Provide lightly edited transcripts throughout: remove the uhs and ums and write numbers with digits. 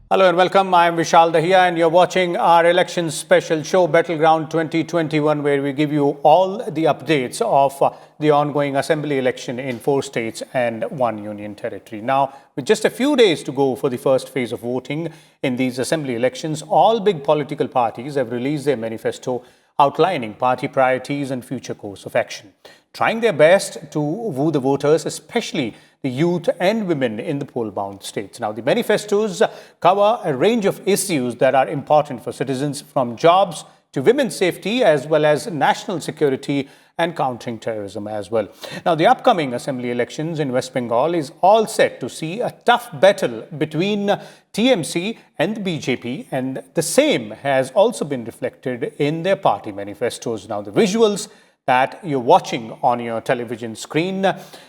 Hello and welcome. I am Vishal Dahiya and you're watching our election special show Battleground 2021, where we give you all the updates of the ongoing assembly election in 4 states and 1 union territory. Now, with just a few days to go for the first phase of voting in these assembly elections, all big political parties have released their manifesto outlining party priorities and future course of action, trying their best to woo the voters, especially the youth and women in the poll-bound states. Now, the manifestos cover a range of issues that are important for citizens, from jobs to women's safety, as well as national security and countering terrorism as well. Now, the upcoming assembly elections in West Bengal is all set to see a tough battle between TMC and the BJP, and the same has also been reflected in their party manifestos. Now, the visuals that you're watching on your television screen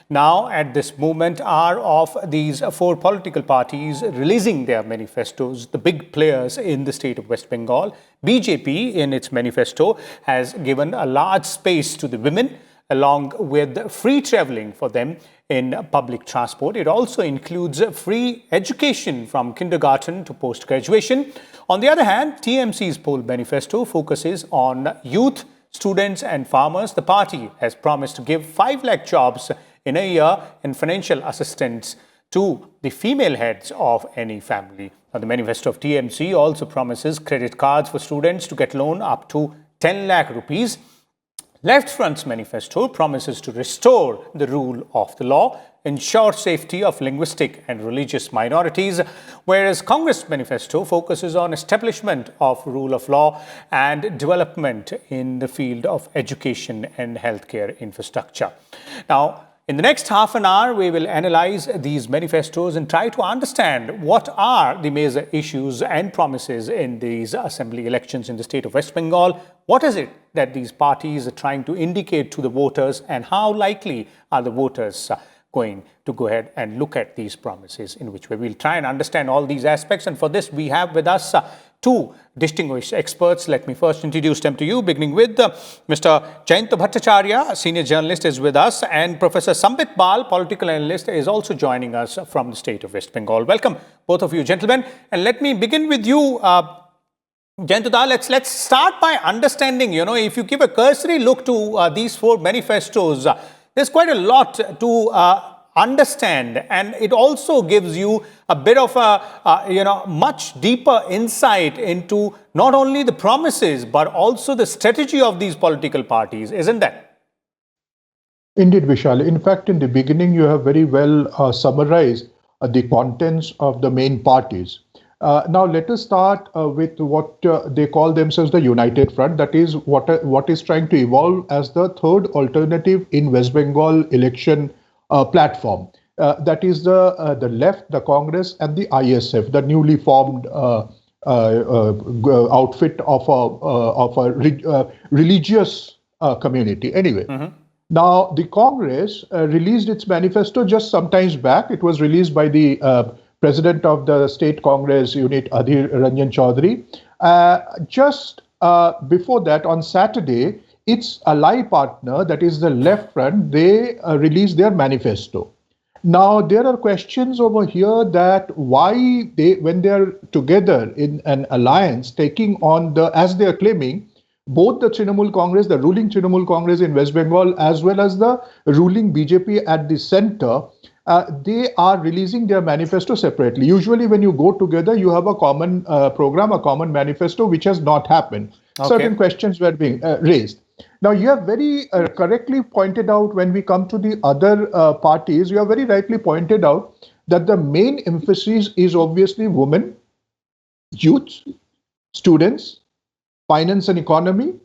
now at this moment are of these 4 political parties releasing their manifestos, the big players in the state of West Bengal. BJP, in its manifesto, has given a large space to the women, along with free travelling for them in public transport. It also includes free education from kindergarten to post-graduation. On the other hand, TMC's poll manifesto focuses on youth, students and farmers. The party has promised to give 5 lakh jobs in a year and financial assistance to the female heads of any family. Now, the manifesto of TMC also promises credit cards for students to get loan up to 10 lakh rupees. Left Front's manifesto promises to restore the rule of the law, ensure safety of linguistic and religious minorities, whereas Congress manifesto focuses on establishment of rule of law and development in the field of education and healthcare infrastructure. Now, in the next half an hour, we will analyze these manifestos and try to understand what are the major issues and promises in these assembly elections in the state of West Bengal. What is it that these parties are trying to indicate to the voters, and how likely are the voters going to go ahead and look at these promises? In which way we'll try and understand all these aspects. And for this, we have with us 2 distinguished experts. Let me first introduce them to you, beginning with Mr. Jayant Bhattacharya, senior journalist, is with us, and Professor Sambit Bal, political analyst, is also joining us from the state of West Bengal. Welcome, both of you gentlemen. And let me begin with you, Jayantuda. Let's start by understanding, if you give a cursory look to these 4 manifestos, there's quite a lot to understand, and it also gives you a bit of a much deeper insight into not only the promises but also the strategy of these political parties, isn't that? Indeed, Vishal. In fact, in the beginning, you have very well summarized the contents of the main parties. Now, let us start with what they call themselves the United Front. That is what is trying to evolve as the third alternative in West Bengal election platform. That is the left, the Congress, and the ISF, the newly formed outfit of a religious community. Anyway. Now, the Congress released its manifesto just some times back. It was released by the President of the State Congress Unit, Adhir Ranjan Chaudhary. Just before that, on Saturday, its ally partner, that is the Left Front, they released their manifesto. Now, there are questions over here that why when they're together in an alliance, taking on as they are claiming, both the Trinamool Congress, the ruling Trinamool Congress in West Bengal, as well as the ruling BJP at the center, they are releasing their manifesto separately. Usually, when you go together, you have a common program, a common manifesto, which has not happened. Okay. Certain questions were being raised. Now, you have very correctly pointed out, when we come to the other parties, you have very rightly pointed out that the main emphasis is obviously women, youth, students, finance and economy,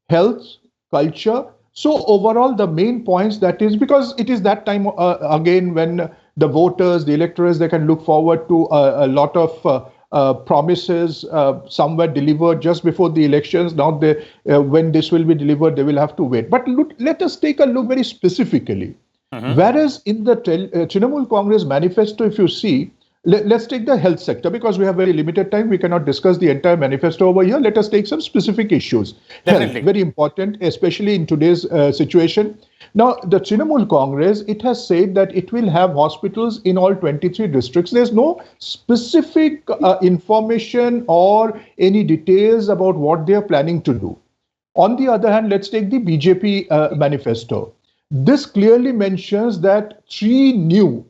health, culture. So overall, the main points, that is because it is that time again when the voters, the electors, they can look forward to a lot of promises. Some were delivered just before the elections. Now, when this will be delivered, they will have to wait. But let us take a look very specifically. Whereas in the Trinamool Congress manifesto, if you see, Let's take the health sector because we have very limited time. We cannot discuss the entire manifesto over here. Let us take some specific issues. Health, Definitely. very important, especially in today's situation. Now, the Trinamool Congress, it has said that it will have hospitals in all 23 districts. There's no specific information or any details about what they are planning to do. On the other hand, let's take the BJP manifesto. This clearly mentions that three new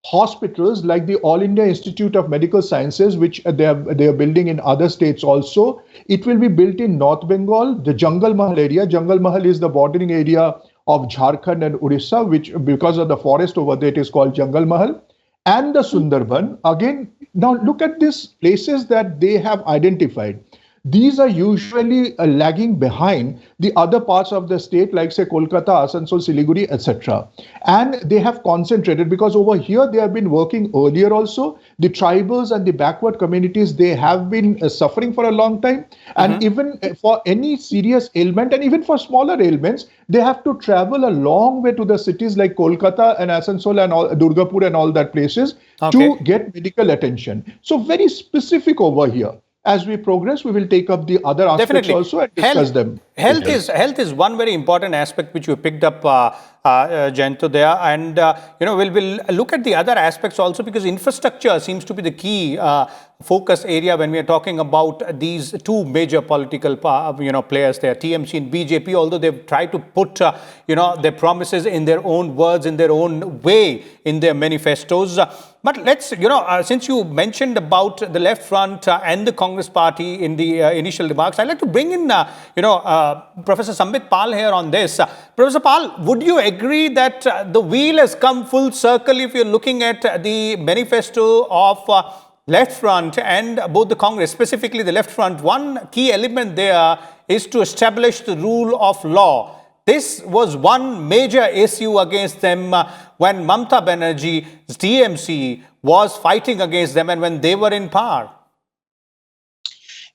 hospitals like the All India Institute of Medical Sciences, which they are building in other states also. It will be built in North Bengal, the Jungle Mahal area. Jungle Mahal is the bordering area of Jharkhand and Orissa, which because of the forest over there, it is called Jungle Mahal. And the Sundarban. Again, now look at these places that they have identified. These are usually lagging behind the other parts of the state, like say Kolkata, Asansol, Siliguri, etc. And they have concentrated because over here they have been working earlier also. The tribals and the backward communities, they have been suffering for a long time. And even for any serious ailment and even for smaller ailments, they have to travel a long way to the cities like Kolkata and Asansol and all, Durgapur and all that places to get medical attention. So very specific over here. As we progress, we will take up the other aspects Definitely. also and discuss them. Health is one very important aspect which you picked up, Jayanto, there, and we'll look at the other aspects also because infrastructure seems to be the key focus area when we are talking about these two major political players there, TMC and BJP. Although they've tried to put their promises in their own words, in their own way, in their manifestos. But let's, since you mentioned about the left front and the Congress party in the initial remarks, I'd like to bring in, Professor Sambit Pal here on this. Professor Pal, would you agree that the wheel has come full circle if you're looking at the manifesto of left front and both the Congress, specifically the left front? One key element there is to establish the rule of law. This was one major issue against them when Mamata Banerjee's TMC was fighting against them and when they were in power.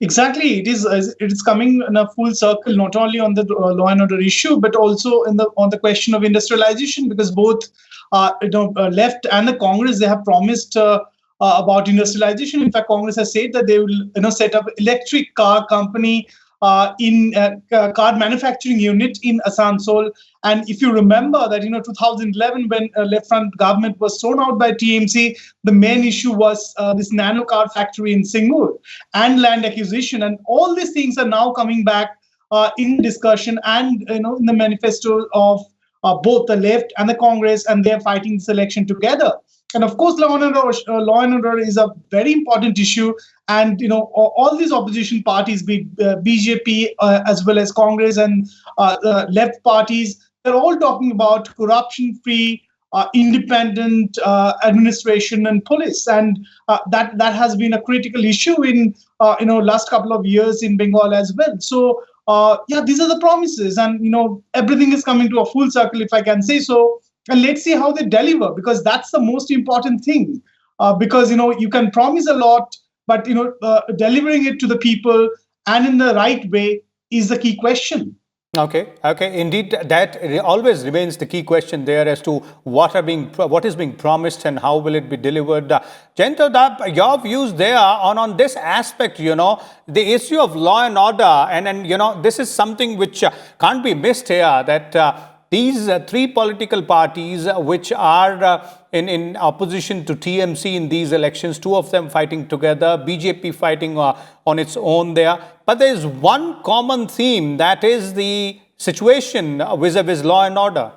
Exactly, it is coming in a full circle, not only on the law and order issue, but also on the question of industrialization, because both left and the Congress, they have promised about industrialization. In fact, Congress has said that they will set up electric car company in car manufacturing unit in Asansol. And if you remember that 2011 when left front government was thrown out by TMC, the main issue was this nano car factory in Singur and land acquisition, and all these things are now coming back in discussion and in the manifesto of both the left and the Congress, and they're fighting this election together. And of course, law and order is a very important issue. And all these opposition parties, be BJP as well as Congress and left parties, they're all talking about corruption-free, independent administration and police, and that has been a critical issue in last couple of years in Bengal as well. So these are the promises, and everything is coming to a full circle, if I can say so. And let's see how they deliver, because that's the most important thing. Because you can promise a lot, but delivering it to the people and in the right way is the key question. Okay. Indeed, that always remains the key question there as to what is being promised and how will it be delivered. Jayanto, your views there on this aspect, the issue of law and order, and this is something which can't be missed here, that these three political parties which are in opposition to TMC in these elections, two of them fighting together, BJP fighting on its own there. But there is one common theme, that is the situation vis-a-vis law and order.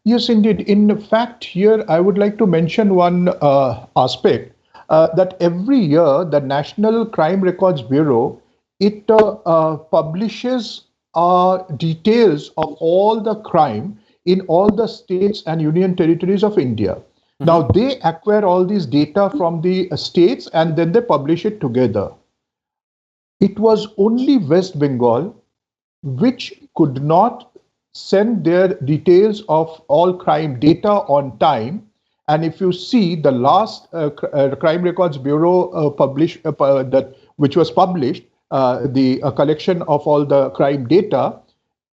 Yes, indeed. In fact, here I would like to mention one aspect that every year the National Crime Records Bureau, it publishes details of all the crime in all the states and union territories of India. Now, they acquire all these data from the states and then they publish it together. It was only West Bengal which could not send their details of all crime data on time. And if you see the last Crime Records Bureau which was published, the collection of all the crime data,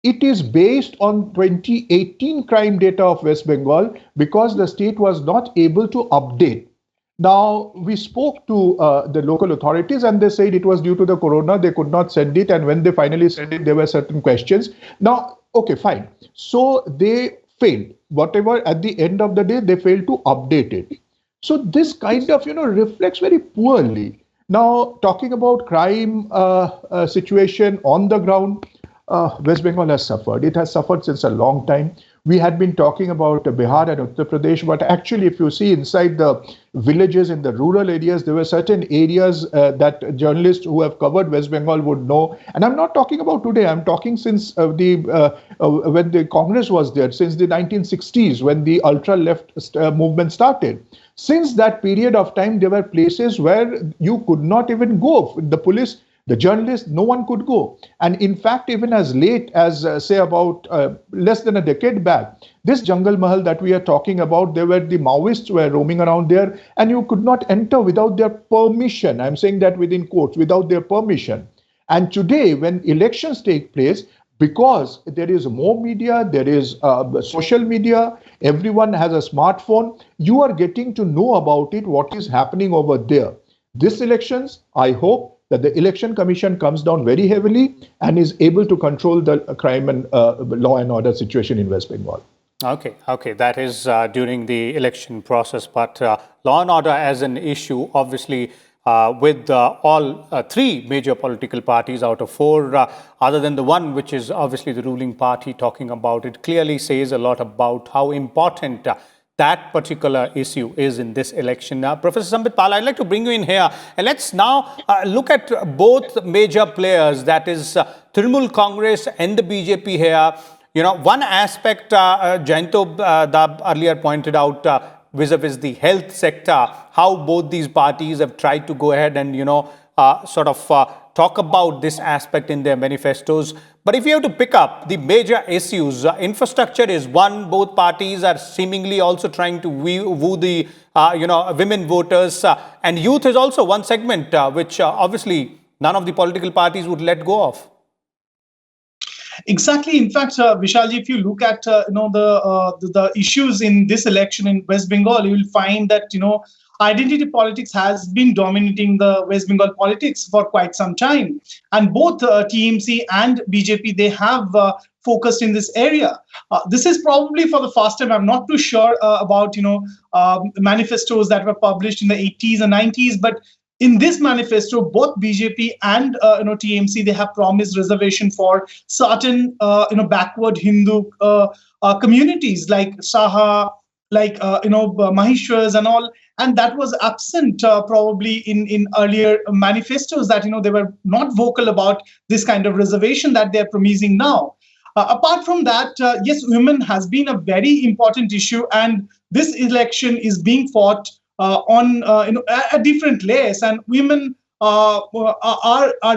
it is based on 2018 crime data of West Bengal, because the state was not able to update. Now, we spoke to the local authorities and they said it was due to the corona, they could not send it. And when they finally sent it, there were certain questions. Now, okay, fine. So they failed. Whatever, at the end of the day, they failed to update it. So this kind of, reflects very poorly. Now, talking about crime situation on the ground, West Bengal has suffered. It has suffered since a long time. We had been talking about Bihar and Uttar Pradesh, but actually, if you see inside the villages in the rural areas, there were certain areas that journalists who have covered West Bengal would know. And I'm not talking about today. I'm talking since when the Congress was there, since the 1960s, when the ultra-left movement started. Since that period of time, there were places where you could not even go. The police, the journalists, no one could go. And in fact, even as late as, say, about less than a decade back, this Jungle Mahal that we are talking about, there were the Maoists were roaming around there, and you could not enter without their permission. I'm saying that within quotes, without their permission. And today, when elections take place, because there is more media, there is social media, everyone has a smartphone, you are getting to know about it, what is happening over there. This elections, I hope that the Election Commission comes down very heavily and is able to control the crime and law and order situation in West Bengal. Okay, that is during the election process, but law and order as an issue, obviously, with all three major political parties out of four, other than the one which is obviously the ruling party talking about it, clearly says a lot about how important that particular issue is in this election. Professor Sambit Pal, I'd like to bring you in here. And let's now look at both major players, that is Trinamool Congress and the BJP here. One aspect Jayanto earlier pointed out vis-a-vis the health sector, how both these parties have tried to go ahead and, talk about this aspect in their manifestos. But if you have to pick up the major issues, infrastructure is one. Both parties are seemingly also trying to woo the, women voters. And youth is also one segment, which obviously none of the political parties would let go of. Exactly. In fact, Vishalji, if you look at the issues in this election in West Bengal, you will find that identity politics has been dominating the West Bengal politics for quite some time, and both TMC and BJP, they have focused in this area. This is probably for the first time. I'm not too sure about manifestos that were published in the 80s and 90s, but in this manifesto, both BJP and TMC, they have promised reservation for certain backward Hindu communities like Saha, like Maheshwars and all, and that was absent probably in earlier manifestos, that they were not vocal about this kind of reservation that they are promising now. Apart from that, yes, women has been a very important issue, and this election is being fought on a different layers, and women are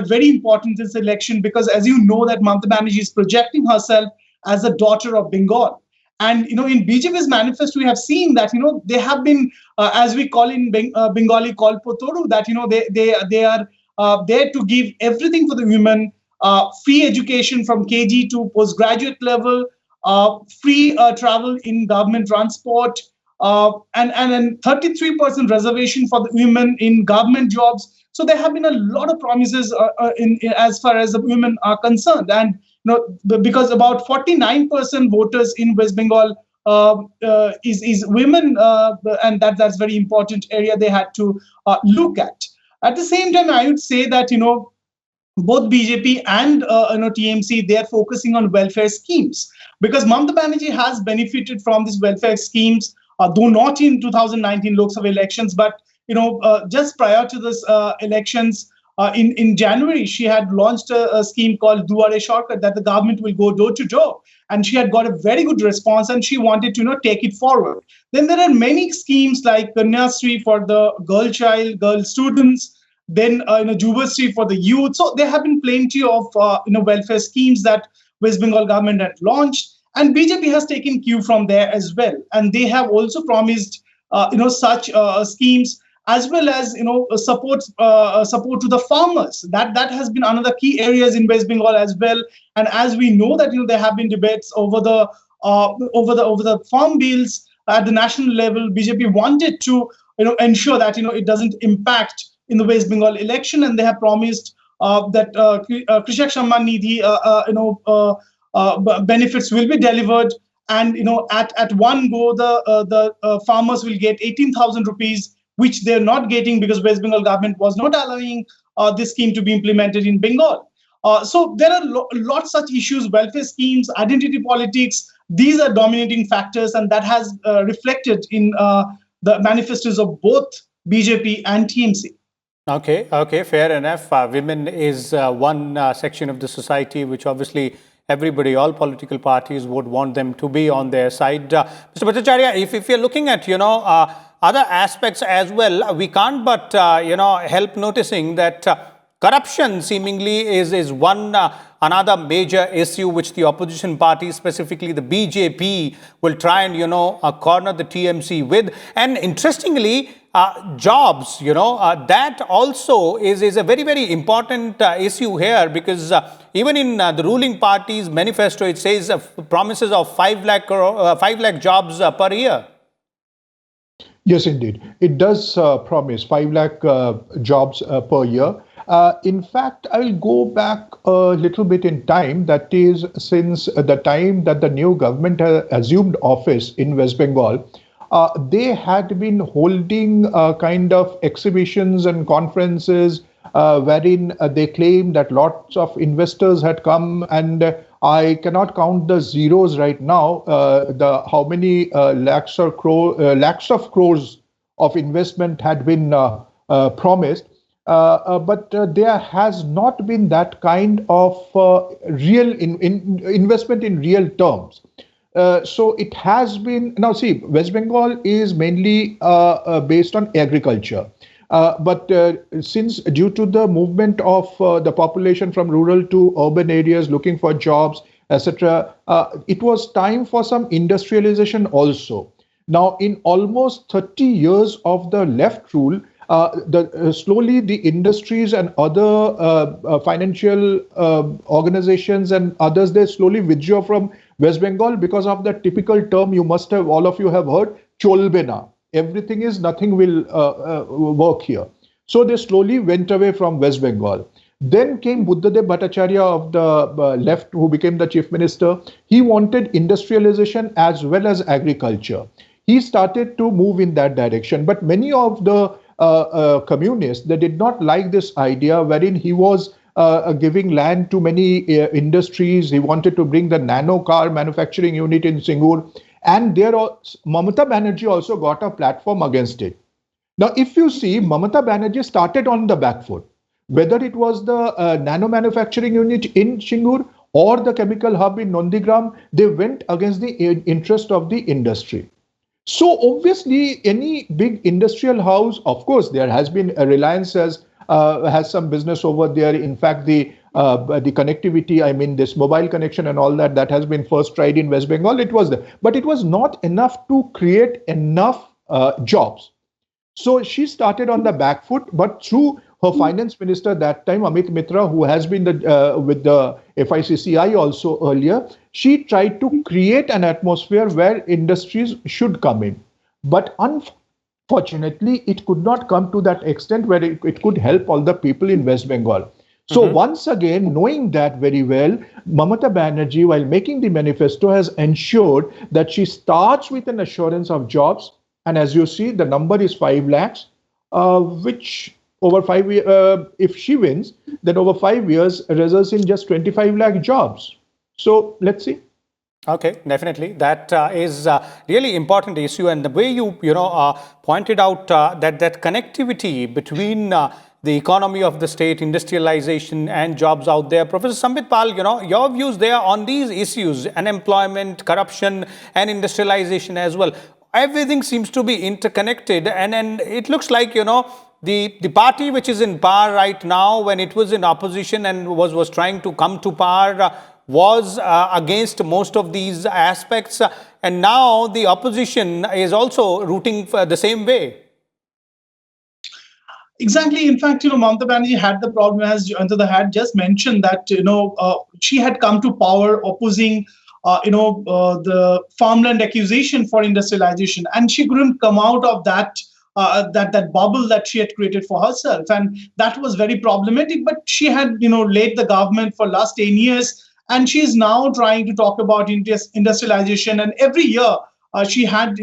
very important in this election, because as you know that Mamata Banerjee is projecting herself as a daughter of Bengal. And in BJP's manifesto, we have seen that they have been, as we call in Bengali, called Potoru, that they are there to give everything for the women, free education from KG to postgraduate level, free travel in government transport, and 33% reservation for the women in government jobs. So there have been a lot of promises in as far as the women are concerned, and because about 49% voters in West Bengal is women, and that's very important area they had to look at. At the same time, I would say that both BJP and TMC, they are focusing on welfare schemes, because Mamata Banerjee has benefited from these welfare schemes, though not in 2019 Lok Sabha elections, but just prior to this elections, in January, she had launched a scheme called Duare Sarkar, that the government will go door to door, and she had got a very good response, and she wanted to take it forward. Then there are many schemes like Kanyasri for the girl students, then Jubasri for the youth. So there have been plenty of welfare schemes that West Bengal government had launched, and BJP has taken cue from there as well, and they have also promised such schemes, as well as support to the farmers. That has been another key areas in West Bengal as well. And as we know that there have been debates over the farm bills at the national level. BJP wanted to ensure that it doesn't impact in the West Bengal election, and they have promised that Krishak Samman Nidhi benefits will be delivered, and at one go the farmers will get 18,000 rupees, which they're not getting because West Bengal government was not allowing this scheme to be implemented in Bengal. So there are lots such issues, welfare schemes, identity politics. These are dominating factors, and that has reflected in the manifestos of both BJP and TMC. Okay, fair enough. Women is one section of the society which obviously everybody, all political parties would want them to be on their side. Mr. Bhattacharya, if you're looking at, other aspects as well, we can't but, help noticing that corruption seemingly is one another major issue which the opposition party, specifically the BJP, will try and, corner the TMC with. And interestingly, jobs, that also is a very, very important issue here, because even in the ruling party's manifesto, it says promises of 5 lakh jobs per year. Yes, indeed. It does promise 5 lakh jobs per year. In fact, I will go back a little bit in time. That is, since the time that the new government assumed office in West Bengal, they had been holding kind of exhibitions and conferences wherein they claimed that lots of investors had come, and I cannot count the zeros right now, how many lakhs of crores of investment had been promised. But there has not been that kind of real investment in real terms. So it has been, now see, West Bengal is mainly based on agriculture. But since due to the movement of the population from rural to urban areas looking for jobs, etc., it was time for some industrialization also. Now, in almost 30 years of the left rule, slowly the industries and other financial organizations and others, they slowly withdraw from West Bengal because of the typical term all of you have heard, cholbena. Everything is, nothing will work here. So they slowly went away from West Bengal. Then came Buddhadev Bhattacharya of the left, who became the chief minister. He wanted industrialization as well as agriculture. He started to move in that direction. But many of the communists, they did not like this idea wherein he was giving land to many industries. He wanted to bring the nano car manufacturing unit in Singur. And there, Mamata Banerjee also got a platform against it. Now, if you see, Mamata Banerjee started on the back foot. Whether it was the nano manufacturing unit in Singur or the chemical hub in Nondigram, they went against the interest of the industry. So obviously, any big industrial house, of course, there has been a Reliance has some business over there. In fact, the connectivity, I mean, this mobile connection and all that, that has been first tried in West Bengal. It was there, but it was not enough to create enough jobs. So she started on the back foot, but through her finance minister that time, Amit Mitra, who has been with the FICCI also earlier, she tried to create an atmosphere where industries should come in. But unfortunately, it could not come to that extent where it could help all the people in West Bengal. So once again, knowing that very well, Mamata Banerjee, while making the manifesto, has ensured that she starts with an assurance of jobs. And as you see, the number is 5 lakhs, which over 5 years, if she wins, then over 5 years results in just 25 lakh jobs. So let's see. Okay, definitely. That is a really important issue. And the way you pointed out that connectivity between the economy of the state, industrialization and jobs out there. Professor Sambit Pal, your views there on these issues, unemployment, corruption and industrialization as well. Everything seems to be interconnected, and it looks like, the party which is in power right now, when it was in opposition and was trying to come to power, was against most of these aspects. And now the opposition is also rooting for the same way. Exactly. In fact, Mamata Banerjee had the problem, as Jayanta had just mentioned, that, she had come to power opposing, the farmland accusation for industrialization. And she couldn't come out of that that bubble that she had created for herself, and that was very problematic. But she had led the government for last 10 years, and she is now trying to talk about industrialization. And every year she had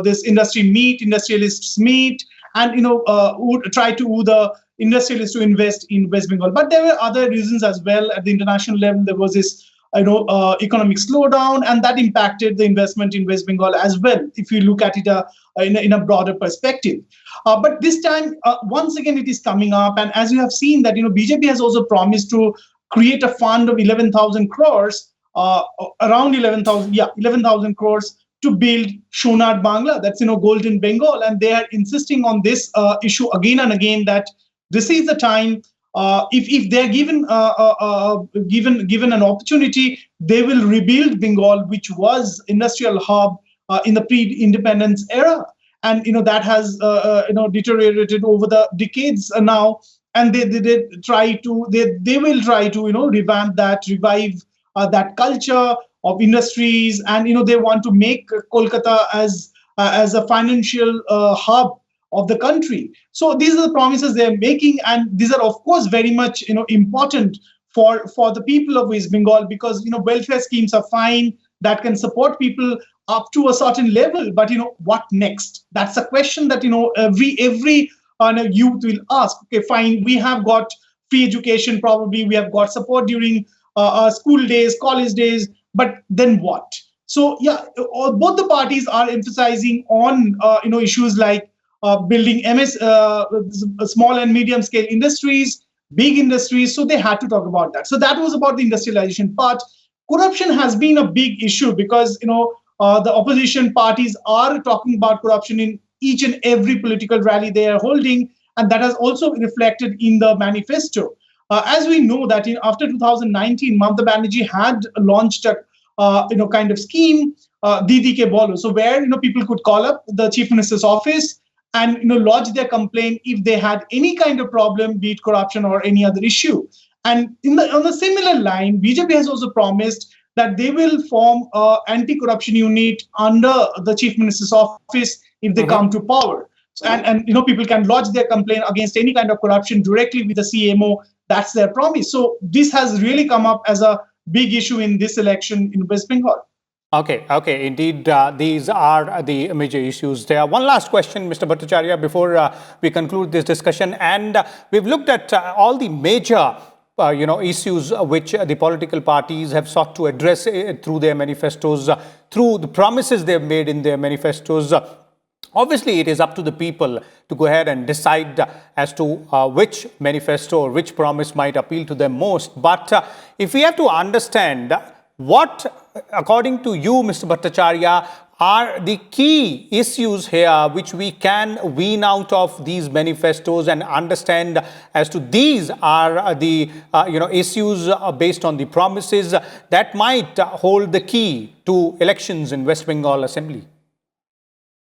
this industrialists meet, and would try to woo the industrialists to invest in West Bengal. But there were other reasons as well. At the international level, there was this economic slowdown, and that impacted the investment in West Bengal as well, if you look at it in a broader perspective. But this time, once again, it is coming up. And as you have seen that, BJP has also promised to create a fund of 11,000 crores, around 11,000 crores to build Sonar Bangla, that's, Golden Bengal. And they are insisting on this issue again and again, that this is the time. If they're given an opportunity, they will rebuild Bengal, which was industrial hub in the pre-independence era, and that has deteriorated over the decades now. And they will try to revamp that, revive that culture of industries, and they want to make Kolkata as a financial hub of the country. So these are the promises they are making, and these are, of course, very much important for the people of West Bengal, because welfare schemes are fine, that can support people up to a certain level. But what next? That's a question that every youth will ask. Okay, fine, we have got free education, probably we have got support during school days, college days, but then what? So both the parties are emphasizing on issues like building small and medium scale industries, big industries. So they had to talk about that. So that was about the industrialization part. Corruption has been a big issue, because the opposition parties are talking about corruption in each and every political rally they are holding, and that has also reflected in the manifesto. As we know that after 2019, Mamata Banerjee had launched a kind of scheme, Didi Ke Bolo, so where people could call up the Chief Minister's office and lodge their complaint if they had any kind of problem, be it corruption or any other issue. And on a similar line, BJP has also promised that they will form an anti-corruption unit under the Chief Minister's office if they come to power. And people can lodge their complaint against any kind of corruption directly with the CMO. That's their promise. So this has really come up as a big issue in this election in West Bengal. Okay. Indeed, these are the major issues there. One last question, Mr. Bhattacharya, before we conclude this discussion. And we've looked at all the major issues which the political parties have sought to address through their manifestos, through the promises they've made in their manifestos. Obviously, it is up to the people to go ahead and decide as to which manifesto or which promise might appeal to them most. But if we have to understand what, according to you, Mr. Bhattacharya, are the key issues here which we can wean out of these manifestos and understand as to these are the issues based on the promises that might hold the key to elections in West Bengal Assembly?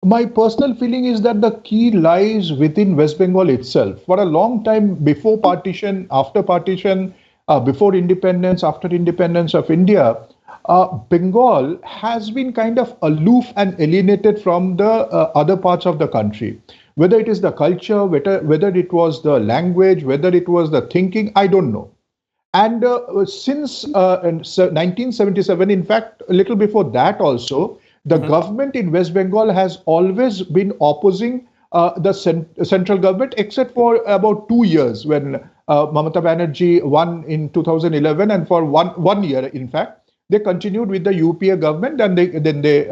My personal feeling is that the key lies within West Bengal itself. For a long time, before partition, after partition, before independence, after independence of India, Bengal has been kind of aloof and alienated from the other parts of the country. Whether it is the culture, whether it was the language, whether it was the thinking, I don't know. And since 1977, in fact, a little before that also, the government in West Bengal has always been opposing the central government, except for about 2 years when Mamata Banerjee won in 2011, and for one year, in fact, they continued with the UPA government, and then they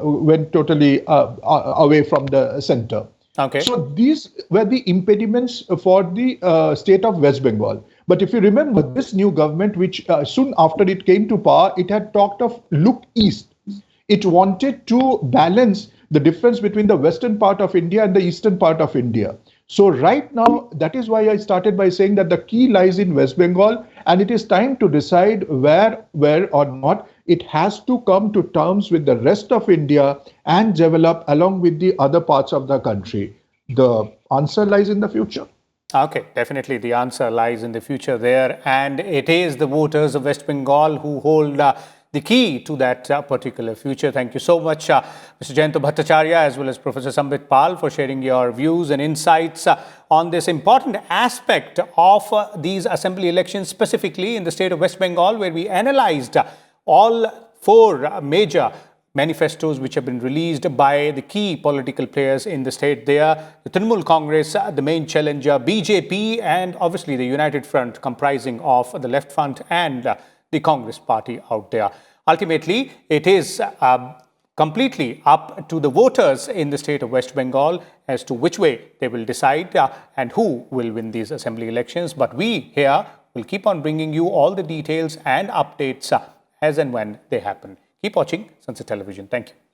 went totally away from the center. Okay. So these were the impediments for the state of West Bengal. But if you remember, this new government, which soon after it came to power, it had talked of look east. It wanted to balance the difference between the western part of India and the eastern part of India. So right now, that is why I started by saying that the key lies in West Bengal, and it is time to decide where or not it has to come to terms with the rest of India and develop along with the other parts of the country. The answer lies in the future. Okay, definitely the answer lies in the future there, and it is the voters of West Bengal who hold the key to that particular future. Thank you so much, Mr. Jayanto Bhattacharya, as well as Professor Sambit Pal, for sharing your views and insights on this important aspect of these assembly elections, specifically in the state of West Bengal, where we analyzed all four major manifestos which have been released by the key political players in the state there. The Trinamool Congress, the main challenger, BJP, and obviously the United Front, comprising of the Left Front and the Congress party out there. Ultimately, it is completely up to the voters in the state of West Bengal as to which way they will decide and who will win these assembly elections. But we here will keep on bringing you all the details and updates as and when they happen. Keep watching Sunset Television. Thank you.